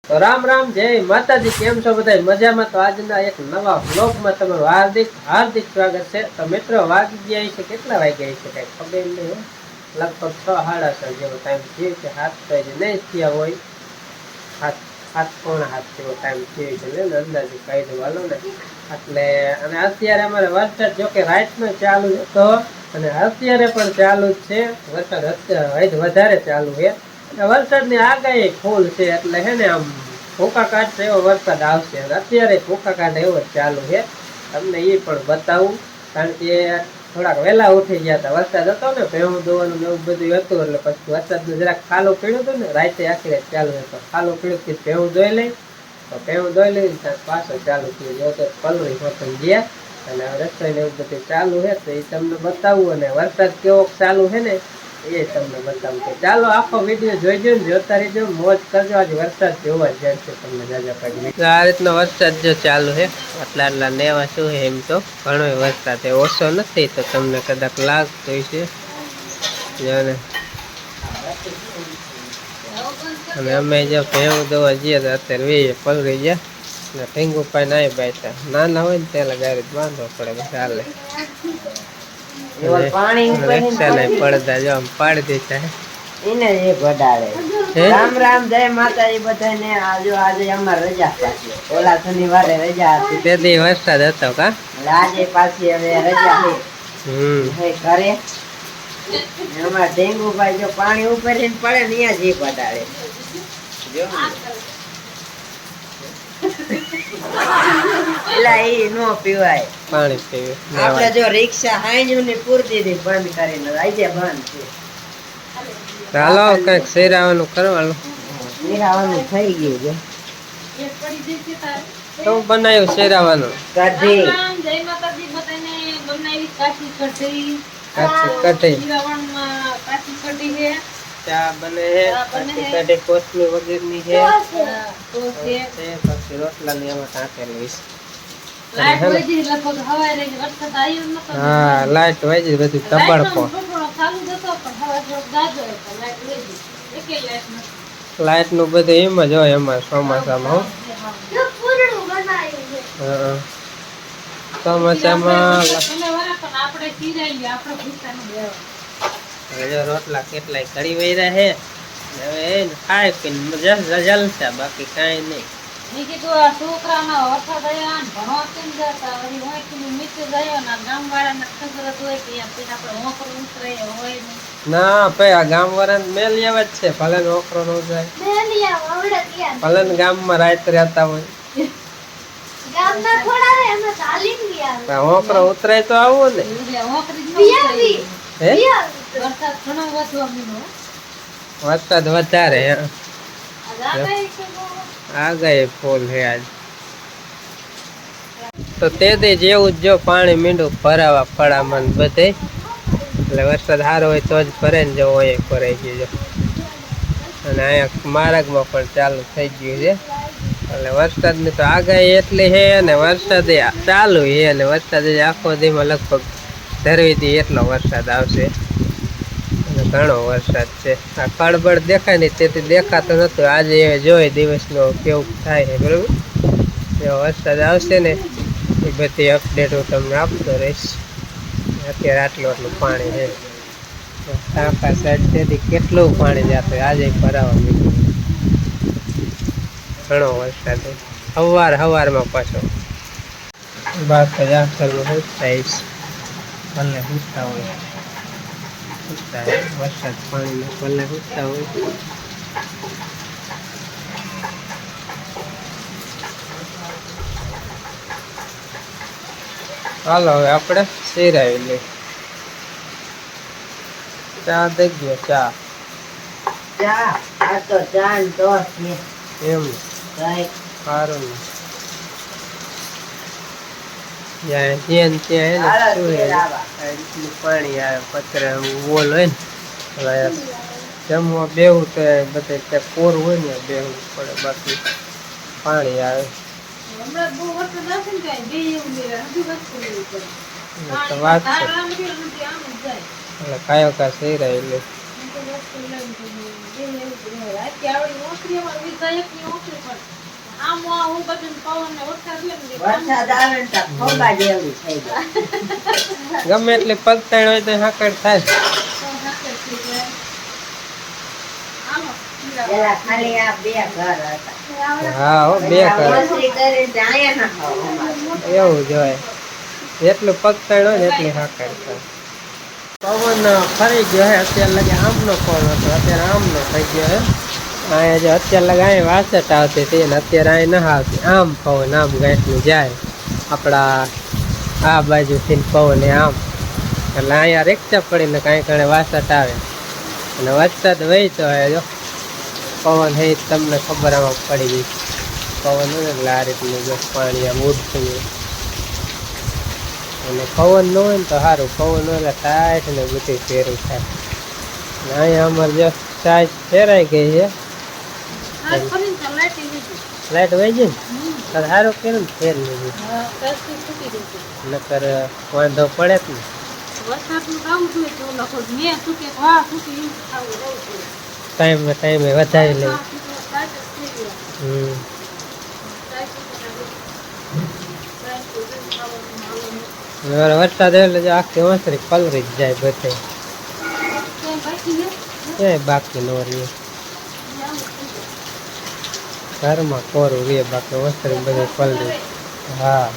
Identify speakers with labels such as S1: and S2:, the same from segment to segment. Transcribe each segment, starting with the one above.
S1: તો રામ રામ, જય માતાજી। કેમ છો બધા? મજામાં? તો આજના એક નવા વ્લોગમાં તમારું હાર્દિક હાર્દિક સ્વાગત છે। તો મિત્રો વાગી ગયા છે, કેટલા વાગ્યા છે કઈ ખબર નહીં, લગભગ 6:30 જેવો ટાઈમ થયો છે। 7 તો નહીં થયા હોય, 7:30 જેવો ટાઈમ થયો છે ને, અંદાજે કહી દઉં હાલો ને। એટલે અને અત્યારે અમારે વરસાદ જોકે રાતનો ચાલુ હતો અને અત્યારે પણ ચાલુ જ છે। વરસાદ અત્યારે વધારે ચાલુ છે। વરસાદની આગાહી ફૂલ છે, એટલે હે ને આમ ભૂકા કાઢશે એવો વરસાદ આવશે। અત્યારે ભૂકા કાઢે એવો ચાલુ છે, તમને એ પણ બતાવું। કારણ કે થોડાક વહેલા ઉઠી ગયા હતા, વરસાદ હતો ને, ભેહું દોવાનું એવું બધું હતું, એટલે પછી વરસાદનું જરાક ખાલું પીડ્યું હતું ને, રાતે આખી રાત ચાલુ હતો। ખાલું પીડ્યું કે ભેહું દોઈ લઈ, તો ભેહું દોઈ લઈને ત્યાં પાછો ચાલુ થયું, જો તો પલળી હોતન ગયા અને રસોઈ ને એવું બધું ચાલુ છે, તો એ તમને બતાવું। અને વરસાદ કેવો ચાલુ છે ને એ તમને બતાવું। તો ચાલો આખો વિડીયો જોઈજો ને, જોતા રહેજો, મોજ કરજો। આજે વરસાદ જોવા જ જાય છે તમને જાજા પાડી। આ રીતનો વરસાદ જો ચાલુ છે, આટલા નેવા શું છે, એમ તો ઘણો વરસાદ છે, ઓછો નથી, તો તમને કદાચ લાગતો છે અને અમે જો ભેહું દોવા જઈએ તો અત્યારે વે પલળી ગયા ને, ઢીંગુ પાઈ નાઈ બેઠા। નાના હોય ને ત્યારે ગાડી બાંધવો પડે, ચાલે। પડદા જો આમ પાડી દીધા
S2: એને એ ગડાડે। રામ રામ, જય માતાજી બધાને। આજે અમાર રજા પાછી, ઓલા શનિવારે રજા હતી,
S1: તે દી વરસાદ હતો કા,
S2: આજે પાછી હવે રજા છે ઘરે। અમાર ઢેંગુભાઈ જો પાણી ઉપર પડે ને અહીંયા જ ગડાડે જો એલા એ નો પીવાય
S1: પાણી પીવે।
S2: આપણે જો રિક્ષા હાઈજુ ની પૂરતી હતી બંધ કરીને, આજે બંધ છે।
S1: ચાલો કઈક શેરાવાનું કરવાનું,
S2: શેરાવાનું થઈ ગયું છે।
S1: શું બનાવ્યું શેરાવાનું?
S2: કઢી,
S3: જય માતાજી બધાને। બનાવી કાચી કઢી,
S1: કઢી
S3: કાચી કઢી છે,
S1: ચા બને છે, કાચી કઢી કોથમી વગેરેની છે, પછી રોટલા ની એમાં ટાંકેલી છે।
S3: લાઈટ વધી લગભગ હવારે વરસાદ આવ્યો નતો,
S1: હા લાઈટ વધી, બધું તબડકો
S3: ચાલુ જતો પણ હવે થોડોક જાજો હતો, લાઈટ વધી એકે લાઈટ નથી।
S1: લાઈટ નું બધું એમ જ હોય અમારે ચોમાસામાં। ચોમાસામાં
S3: આપણે ચીરાઈ આપણે ભૂસાનું દેવા
S1: રોટલા કેટલાય ઘડી વૈરા છે, હવે ખાય પીને મજા જલસા, બાકી કાંઈ નહીં।
S3: મેં કીધું છોકરાના વરસાદ આવ્યા ને ભણવા કેમ જતા, વળી હોય કે નીચે જાય ને ગામ વાળાને ખબર હોય કે આપણે હોકર ઉતરે હોય નહીં
S1: ના ભાઈ, આ ગામ વાળા મેલ એવા જ છે, ભલે નોકરો ન જાય, ભલે ને ગામમાં રાત રહેતા હોય, હોકરો ઉતરાય તો આવું ને।
S3: વરસાદ ઘણો વધવા મીનો,
S1: વરસાદ વધારે આગાહી ફૂલ છે આજ તો। તે દી જેવું જ જો પાણી મીંડું ભરાવા પડામાં બધે, એટલે વરસાદ સારો હોય તો જ ભરે ને, જવો અહીંયા ભરાઈ ગયું છે। અને અહીંયા માર્ગમાં પણ ચાલુ થઈ ગયું છે, એટલે વરસાદની તો આગાહી એટલી છે, અને વરસાદ ચાલુ છે, અને વરસાદ આખો દીમાં લગભગ ધરવીથી એટલો વરસાદ આવશે, અને ઘણો વરસાદ છે। આ ખળબળ દેખાય ને તેથી દેખાતો નતું, આજે જોઈ દિવસનો કેવું થાય છે, બરોબર? એવો વરસાદ આવશે ને એ બધી અપડેટ હું તમને આપતો રહીશ। અત્યારે આટલું પાણી છે, ટાંકા સાઈડ તેથી કેટલું પાણી જતું આજે ભરાવા મીઠું, ઘણો વરસાદ છે। સવારમાં પાછો બાકી આખરમાં શું થાય ભલે પૂછતા હોય, વરસાદ પાણી ભલે પૂછતા હોય। હાલો હવે આપણે શેરાવી લઈએ, ચા દઈ ગયો, ચા
S2: આ તો ચા ને ટોસ છે
S1: એમ
S2: કઈ
S1: સારું ને, ત્યાં ત્યાં પાણી આવે પથરા વોલ હોય ને, જમવા બેવું તો બધે ત્યાં કોર હોય ને બેવું પડે, બાકી પાણી આવે તો વાત છે। એટલે કાયો કા સહી એટલે
S3: રાતે આવડી ઓસરી માં વિધાયકની ઓસરી પણ આમ હું બધું પવન ને વરસાદ લે ને
S2: વરસાદ આવે ને તો ખોબા જેવું થઈ જાય.
S1: ગમે એટલી પગતાણ હોય તો હાકડ થાય.
S2: પેલા ખાલી આ બે ઘર હતા.
S1: હા હો, બે કર
S2: ઓસરી કરીને તે આયા ના ખાવ અમારે.
S1: એવું જ હોય. જેટલું પગતાણ હોય ને એટલી હાકડ થાય. પવન ફરી ગયો હે. અત્યારે લગે આમનો પવન હતો, અત્યારે આમનો થઈ ગયો હે. અહીંયા જો અત્યારે લગે અહીં વાસટ આવતી હતી ને અત્યારે અહીં ન આવતી. આમ પવન આમ ગાંઠનું જાય આપણા આ બાજુથી પવન એ આમ, એટલે અહીંયા રિક્ષા પડીને કાંઈ કાંઈ વાસટ આવે અને વરસાદ વહેતો હોય. જો પવન હે તમને ખબર આમાં પડી ગઈ. પવન હોય ને એટલે આ રીતનું જો પાણી આમ ઉડતું હોય. અને પવન ન હોય ને તો સારું, પવન હોય એટલે ટાઈટ ને બધી ફેરું થાય. અને અહીંયા અમારે જો ટાઈટ ફેરાઈ ગઈ છે. લાઈટ વહી ગઈ ને તો સારું કર્યું ને ફેર લીધું, નકર વાંધો પડે જ ને. ટાઈમે વધારી લઈ. વરસાદ એટલે જો આખી ઓસરી પલરી જ જાય બધે, ક્યાંય બાકી ન રહે. ઘરમાં કોરું રે, બાકી ઓસરી બધે પલરી. હા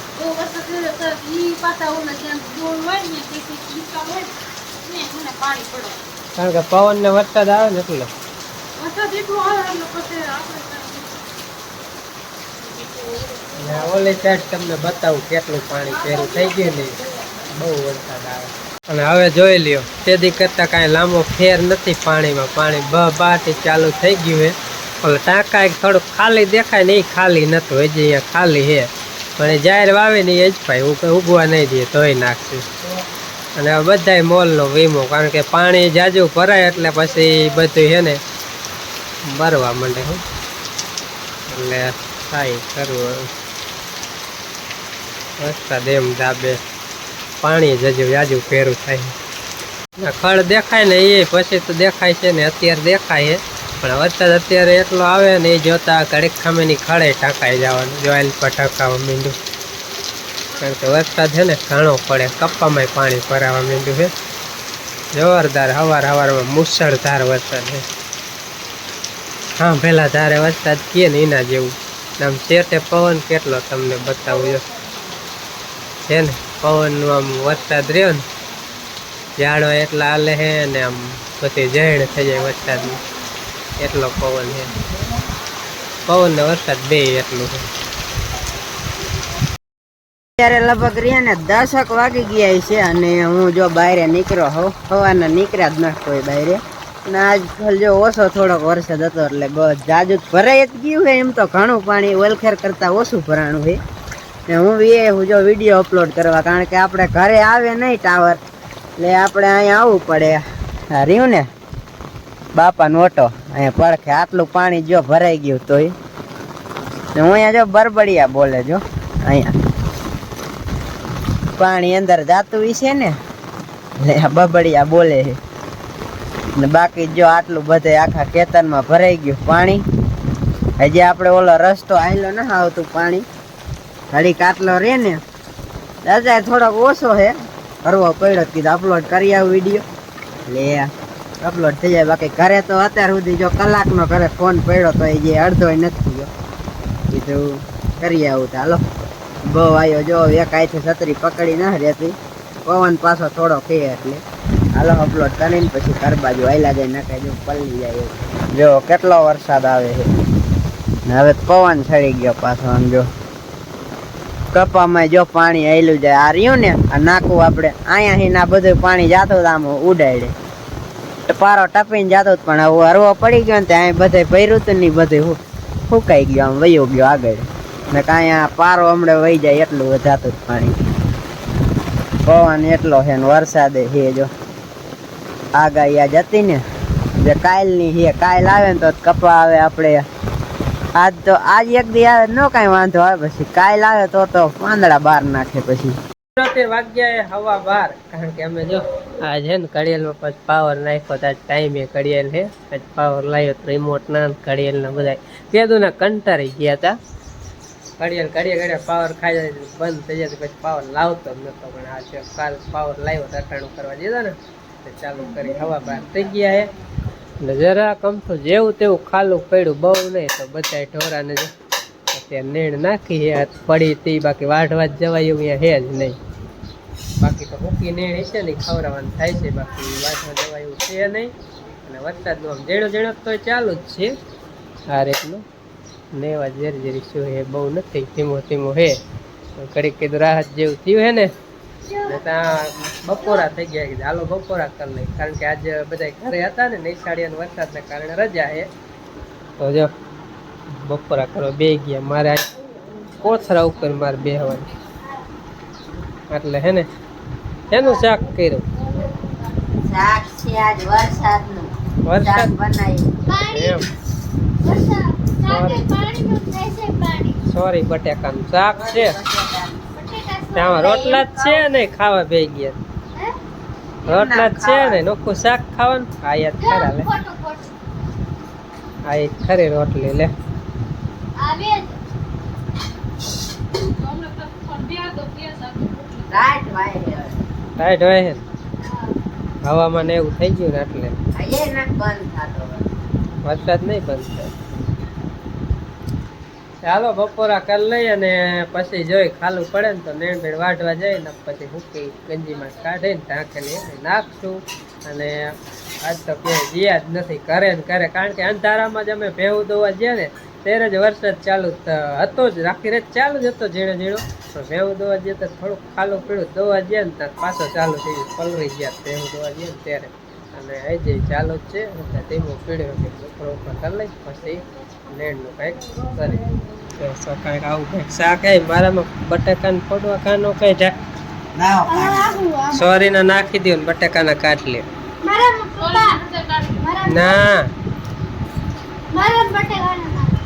S1: કારણ કે પવન ને વરસાદ આવે ને એટલે ઓલી સાઈડ તમને બતાવું કેટલું પાણી ફેરું થઈ ગયું ને, બહુ વરસાદ આવે. અને હવે જોઈ લ્યો, તેદી કરતા કાંઈ લાંબો ફેર નથી પાણીમાં. પાણી બાટી ચાલુ થઈ ગયું હે. ઓલા ટાંકા થોડુંક ખાલી દેખાય ને, એ ખાલી નતું, હજી અહીંયા ખાલી હે. પણ એ જાહેર વાવે ને એ જ ભાઈ ઉગવા નહીં દે ધોઈ નાખશું. અને હવે બધાય મોલનો વીમો, કારણ કે પાણી જાજુ ભરાય એટલે પછી બધું છે ને ભરવા માંડે. હું એટલે થાય કરવું વરસાદ એમ દાબે, પાણી જાજુ ફેરું થાય. ખડ દેખાય ને એ પછી તો દેખાય છે ને, અત્યારે દેખાય છે. પણ વરસાદ અત્યારે એટલો આવે ને એ જોતા ઘડીક ખામીની ખડે ટાંકાઈ જવાનું, જોઈલ પર ટાંકાવા માંડ્યું. કારણ કે વરસાદ છે ને ઘણો પડે, કપ્પામાં પાણી ભરાવા માંડ્યું છે જોરદાર. સવારમાં મુસળધાર વરસાદ છે. હા પેલા ધારે વરસાદ કીએ ને એના જેવું. આમ ચેટે પવન કેટલો તમને બતાવું જો છે ને, પવનનું આમ વરસાદ રહ્યો ને, ઝાડો એટલા હાલે છે ને આમ બધી ઝેડ થઈ જાય વરસાદની, એટલો પવન છે. પવન ને વરસાદ બે એટલું છે.
S2: અત્યારે લગભગ રહ્યા ને 10 વાગી ગયા છે અને હું જો બહાર નીકળ્યો હોઉં. સવારના નીકળ્યા જ નથી કોઈ બહાર. અને આજ જો ઓછો થોડોક વરસાદ હતો એટલે બસ જાજુ ભરાઈ જ ગયું છે. એમ તો ઘણું પાણી ઓલખેર કરતા ઓછું ભરાણું છે. ને હું જો વિડીયો અપલોડ કરવા, કારણ કે આપણે ઘરે આવે નહીં ટાવર, એટલે આપણે અહીંયા આવવું પડે. રહ્યું ને બાપાનો ઓટો અહીંયા પડખે, આટલું પાણી જો ભરાઈ ગયું તોય. હું અહીંયા જો બરબડિયા બોલે જો, અહીંયા પાણી અંદર જાતું છે ને એટલે બબડિયા બોલે છે. ને બાકી જો આટલું બધે આખા ખેતરમાં ભરાઈ ગયું પાણી. હજી આપણે ઓલો રસ્તો આયલો ન આવતું પાણી, ઘડીક આટલો રે ને અત્યારે થોડોક ઓછો છે. કરવો પડ્યો, કીધું અપલોડ કરી આવું વિડીયો, એટલે અપલોડ થઈ જાય. બાકી ઘરે તો અત્યાર સુધી જો કલાકનો ઘરે ફોન પડ્યો તો એ જે અડધો નથી ગયો. કીધું કરી આવું તો હાલો. બહુ આવ્યો જો, એક આઈથી છત્રી પકડી ના રહેતી, પવન પાછો થોડો કે એટલે હાલો અપલોડ કરીને પછી ઘર બાજુ આયલા જાય, નખાય જો પલળી જાય. જો કેટલો વરસાદ આવે છે ને હવે પવન છડી ગયો પાછો. આમ જો કપામાં જો પાણી આયલું જાય. આ રહ્યું ને આ નાખું આપણે અહીંયા ના બધું પાણી જાતું આમ ઉડાડે, પારો ટપીને જાતો, પણ હવે હરવો પડી ગયો ને ત્યાં બધે ભર્યું હતું ને બધું ફૂંકાઈ ગયો, આમ વયો ગયો આગળ. ને કાંઈ પારો હમણાં વહી જાય એટલું જાતું જ પાણી. પવન એટલો છે ને વરસાદે છે જો. આગાહી આજ હતી ને જે કાલની છે, કાલ આવે ને તો કપા આવે આપણે. આજ તો આજ એક દી આવે ન કાંઈ વાંધો આવે, પછી કાલ આવે તો પાંદડા બહાર નાખે પછી.
S1: વાગ્યા 12:15 કારણ કે અમે જો આ છે ને ઘડિયાળમાં પછી પાવર નાખ્યો તો ટાઈમે ઘડિયાળ છે પછી પાવર લાવ્યો રિમોટ ના ઘડિયાળ ના બધા કીધું ને કંટાળી ગયા હતા ઘડિયાળ ઘડિયા પાવર ખાઈ જાય બંધ થઈ જાય પછી પાવર લાવતો જ નતો પણ આ છે કાલ પાવર લાવ્યો અટાણું કરવા દીધો ને ચાલુ કરી 12:15 થઈ ગયા હે એટલે જરા કમથું જેવું તેવું ખાલું પડ્યું બહુ નહીં તો બધા ઢોરાને જો અત્યારે નીણ નાખી હે પડી તી બાકી વાઢવા જ જવાય એવું અહીંયા હે જ નહીં બાકી તો મૂકી નીણ છે ને ખવડાવવાનું થાય છે બાકી વાઢવા જવાય એવું છે નહીં અને વરસાદનું આમ ઝીણો ઝીણો તો ચાલુ જ છે આ રીતનું નેવા ઝેરી ઝેરી શું હે બહુ નથી ધીમો ધીમો હે ઘડીક કીધું રાહત જેવું થયું હે ને ત્યાં બપોરા થઈ ગયા કીધું હાલો બપોરા કરી લઈ કારણ કે આજે બધા ઘરે હતા ને નિશાળીયા વરસાદના કારણે રજા હે તો જો બપોરા કરવા બે ગયા મારે આજ કોથરા ઉપર મારે બેહવાની એટલે હે ને એનું શાક કર્યું
S2: શાક છે આજ વરસાદનું
S1: વરસાદ
S2: બનાવ્યું
S1: એમ સોરી બટેકાનું શાક છે ત્યાં રોટલા જ છે ને ખાવા બે ગયા રોટલા જ છે ને નોખું શાક ખાવાનું આ યાદ ખરા લે આ એક ખરી રોટલી લે ટાઈટ હોય છે હવામાન એવું થઈ ગયું ને એટલે વરસાદ નહીં બંધ થાય ચાલો બપોરા કરી લઈ અને પછી જોઈ ખાલું પડે ને તો નેણ બેડ વાઢવા જાય ને પછી મૂકી ગંજીમાં કાઢીને ઢાંકીને નાખશું અને આજ તો ક્યાંય ગયા જ નથી કરે ને કરે કારણ કે અંધારામાં જ અમે ભેવું દોવા ગયા ને ત્યારે જ વરસાદ ચાલુ હતો જ રાખી રેત ચાલુ જ હતો ઝીણો ઝીણો પણ ભેવું દોવા ગયા તો થોડુંક ખાલું પીળું દોવા ગયા ને ત્યાં પાછો ચાલુ થઈ ગયું પલરી ગયા ભેવું દોવા ગયા ને ત્યારે અને હજી ચાલુ જ છે એટલે ધીમું પીળ્યું કે ઉપર ઉપર કરી લઈ પછી નેણનું કંઈક કરી કંઈક આવું કંઈક શાક એ મારામાં બટાકાને ફોડવા કાનો કઈ સોરી ના નાખી દો ને બટાકાના કાઢ લે ના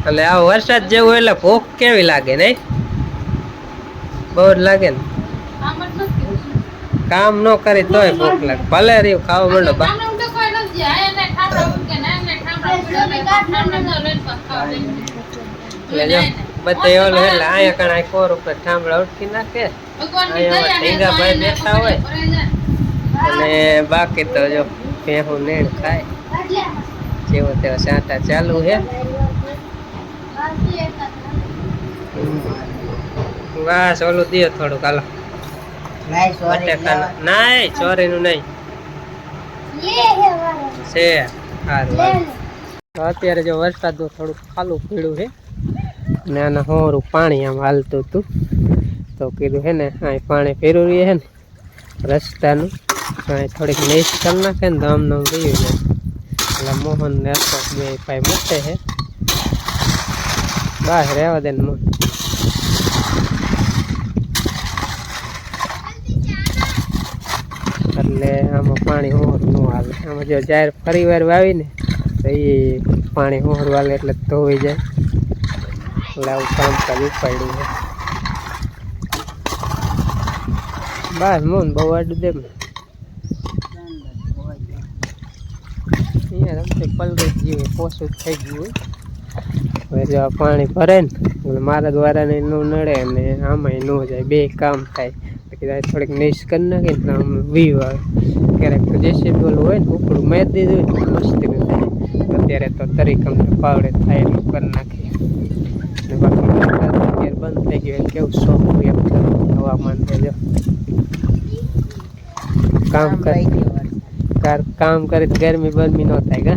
S1: એટલે આ વરસાદ જેવું એટલે ભૂખ કેવી લાગે નહીં બહુ જ લાગે ને કામ ન કરી તોય ભૂખ લાગે ભલે રહ્યું ખાવા માંડો બા એટલે જો બધા ઓલું એટલે અહીંયા કણ કોર ઉપર ઠામડા ઉઠી નાખે અહીંયા ઢીંગાભાઈ બેઠા હોય અને બાકી તો જો ભેહું નેણ ખાય જેવો તેવો સાંટા ચાલુ છે બસ ઓલું દે થોડુંક હાલો નાય ચોરીનું નહીં છે સારું અત્યારે જો વરસાદનું થોડુંક ખાલું પીળું છે ને આના હોરું પાણી આમ હાલતું હતું તો કીધું હે ને અહીં પાણી ફેરવું રહે છે ને રસ્તાનું અહીં થોડીક નેસ કરી નાખે ને તો આમને ગયું જાય એટલે મોહન ને અશોક બે ભાઈ મૂકે છે બસ રહેવા દે ને મોહન એટલે આમાં પાણી હોરું ન હાલે આમાં જો જ્યારે ફરી વાર વાવી ને તો એ પાણી હોરું હાલે એટલે ધોઈ જાય એટલે આવું કામકાજ ઉપાડ્યું છે બસ મોન બહુ આડું દે અહીંયા રમતે પલરી ગયું પોસું થઈ ગયું હવે જો આ પાણી ભરે ને એટલે મારા દ્વારાને ન નડે ને આમાંય ન જાય બે કામ થાય થોડીક નેસ કરી નાખે ને આમ વીવ આવે ક્યારેક તો જેસીબી ઓલું હોય ને ઉપડું મેં દીધું હોય ને મસ્તી થાય અત્યારે તો તરીકમ પાવડે થાય એટલું કરી નાખીએ ને બાકી અત્યારે બંધ થઈ ગયું કેવું સોંપું એમ હવામાન જો કામ કરી ગરમી બરમી ન થાય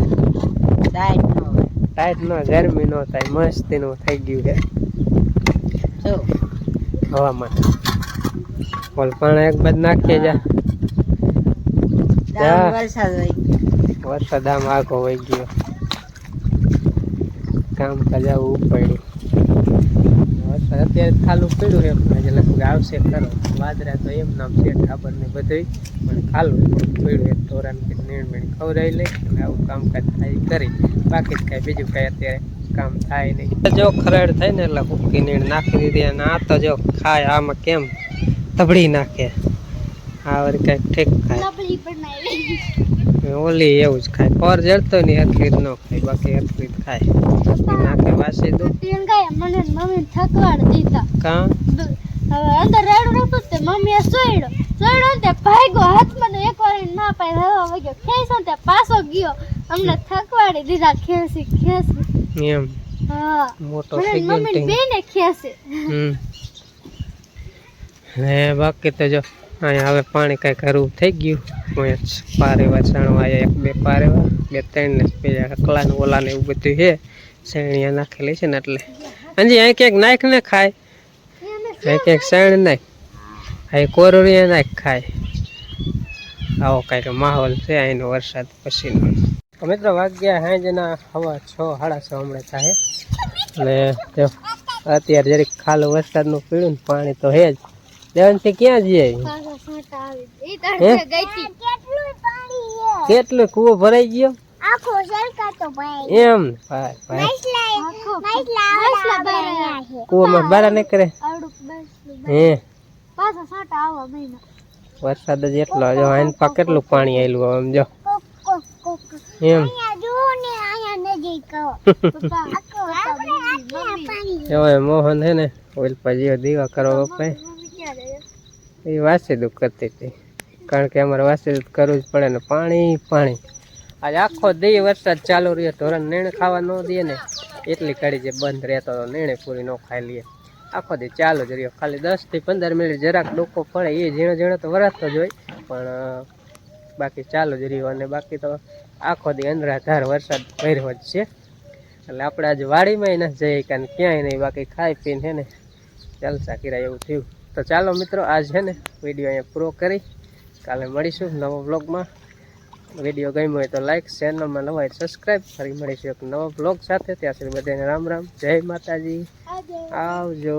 S1: ટાઈટ ન ગરમી ન થાય મસ્તી નું થઈ ગયું છે હવામાન ઓલ પણ એક બાદ નાખીએ જા વરસાદ આમ આગો વહી ગયો કામ કાજ આવું ઉપાડ્યું વરસાદ અત્યારે ખાલું પડ્યું એમ લગભગ આવશે ખરો વાદરા તો એમ નામ છે ખબર નહીં બધું પણ ખાલું પડ્યું એક ધોરણ કે નીણ મેળ ખવડાવી લઈ અને આવું કામકાજ થાય કરી બાકી જ કાંઈ બીજું કાંઈ અત્યારે કામ થાય નહીં જો ખરાડ થાય ને એટલે હુક્કી નીણ નાખી દીધી અને આ તો જો ખાય આમાં કેમ તબડી નાખે. આ વળી કઈક ઠીક ખાય. ઓલી એવું જ ખાય. પર જડતો નહીં હરખી ન ખાય, બાકી હરખી ખાય. નાખે વાસી દો
S4: મને મમ્મી થકવાડ દીધા
S1: કાં
S4: હવે અંદર રેડું નતું તે મમ્મીએ સોયડો તે ભાગ્યો હાથમાં તો એક વાર ના પાય હવા વગ્યો ખેંચો તે પાછો ગયો અમને થકવાડી દીધા ખેંચી
S1: એમ
S4: હા
S1: મોટો
S4: મને
S1: થઈ ગયો
S4: મમ્મી બેને ખેંચે
S1: ને બાકી તો જો અહીંયા હવે પાણી કઈ કરવું થઈ ગયું. પારેવા ચણવા એક બે પારેવા બે ત્રણ ને પેલા અકલા ને ઓલા ને એવું બધું છે. શેણીયા નાખેલી છે ને એટલે હજી અહીં ક્યાંક નાખ ને ખાય, અહીં ક્યાંક શેણ નાખ, અહીં કોરોરિયા નાખ ખાય. આવો કઈક માહોલ છે અહીંનો વરસાદ પછીનો. મિત્રો વાગ્યા હાંજના 6:30 6:30 હમણાં થાય ને જો અત્યારે જરીક ખાલું વરસાદનું પીળું ને પાણી તો હે જ. દેવનથી ક્યાં જઈએ? કેટલું કૂવો ભરાઈ ગયો એમ? કૂવામાં બારા નહીં કરે હે? વરસાદ જ એટલો જો આઈન પા કેટલું પાણી આવેલું આમ જો એમ. મોહન હે ને ઓઇલ પછી દીવા કરવા પપ્પા એ વાસીદું કરતી હતી, કારણ કે અમારે વાસીદું કરવું જ પડે ને. પાણી પાણી આજે આખો દી વરસાદ ચાલુ રહ્યો. ધોરણ નીણ ખાવા ન દે ને એટલી કડી જે બંધ રહેતો હતો, નીણે પૂરી ન ખાઈ લઈએ. આખો દી ચાલુ જ રહ્યો. ખાલી 10 થી 15 મિનિટ જરાક ડોકો પડે એ ઝીણો ઝીણો તો વરસતો જ હોય, પણ બાકી ચાલુ જ રહ્યો. અને બાકી તો આખો દી અંધરાધાર વરસાદ પડ્યો જ છે. એટલે આપણે આજે વાડીમાં ન જઈએ કારણ ક્યાંય નહીં, બાકી ખાઈ પીને છે ને જલસા કર્યા એવું થયું. તો ચાલો મિત્રો આજ છે ને વિડીયો અહીંયા પૂરો કરી, કાલે મળીશું નવા બ્લોગમાં. વિડીયો ગમ્યો હોય તો લાઈક, ચેનલમાં નવા હોય સબસ્ક્રાઈબ. ફરી મળીશું એક નવા બ્લોગ સાથે. ત્યાં સુધી બધાને રામ રામ, જય માતાજી, આવજો.